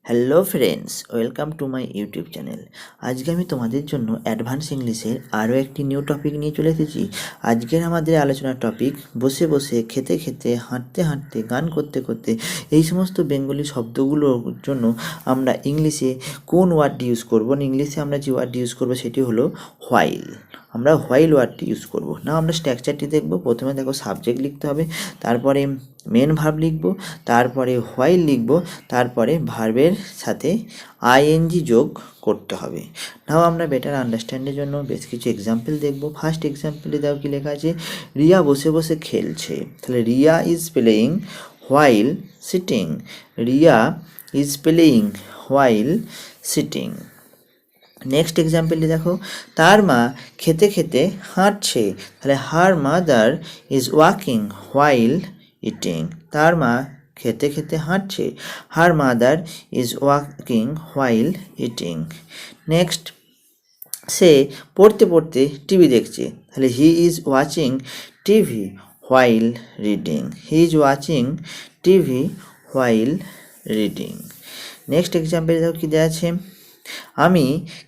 Hello friends, welcome to my YouTube channel. আজকে আমি তোমাদের জন্য অ্যাডভান্স ইংলিশের আরও একটি নিউ টপিক নিয়ে চলে এসেছি। আজকের আমাদের আলোচনার টপিক বসে বসে, খেতে খেতে, হাঁটতে হাঁটতে, গান করতে করতে, এই সমস্ত বেঙ্গলি শব্দগুলোর জন্য আমরা ইংলিশে কোন ওয়ার্ডটি ইউজ করবো। ইংলিশে আমরা যে ওয়ার্ডটি ইউজ করবো সেটি হলো হোয়াইল। আমরা হোয়াইল ওয়ার্ডটি ইউজ করব না। আমরা স্ট্রাকচারটি দেখব। প্রথমে দেখো সাবজেক্ট লিখতে হবে, তারপরে মেন ভার্ব লিখব, তারপরে হোয়াইল লিখব, তারপরে ভার্বের সাথে আইএনজি যোগ করতে হবে। নাও আমরা বেটার আন্ডারস্ট্যান্ডের জন্য বেশ কিছু এক্সাম্পল দেখব। ফার্স্ট এক্সাম্পলে দেখো কি লেখা আছে, রিয়া বসে বসে খেলছে। তাহলে Riya is playing while sitting. Riya is playing while sitting. Next এক্সাম্পলটি দেখো, তার মা খেতে খেতে হাঁটছে। তাহলে her mother is walking while eating. তার মা খেতে খেতে হাঁটছে। Her mother is walking while eating. Next, সে পড়তে পড়তে টিভি দেখছে। তাহলে he is watching TV while reading. He is watching TV while reading. Next example দেখো কী দেওয়া আছে, আমি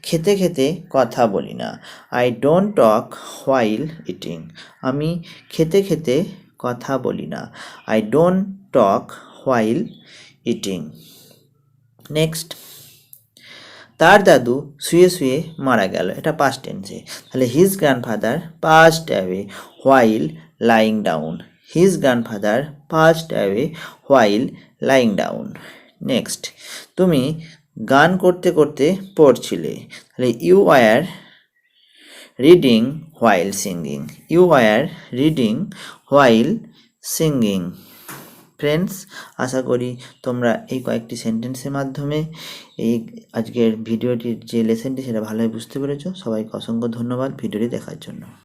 খেতে খেতে কথা বলি না। I don't talk while eating. আমি খেতে খেতে কথা বলি না। I don't talk while eating. Next, তার দাদু শুয়ে শুয়ে মারা গেল। এটা পাস্ট টেন্সে। তাহলে his grandfather passed away while lying down. His grandfather passed away while lying down. Next, তুমি গান করতে করতে পড়ছিলে। তাহলে you were reading while singing. You were reading while singing. Friends, আশা করি তোমরা এই কয়েকটি সেন্টেন্সের মাধ্যমে এই আজকের ভিডিওটির যে লেসনটি সেটা ভালোভাবে বুঝতে পেরেছো। সবাইকে অসংখ্য ধন্যবাদ ভিডিওটি দেখার জন্য।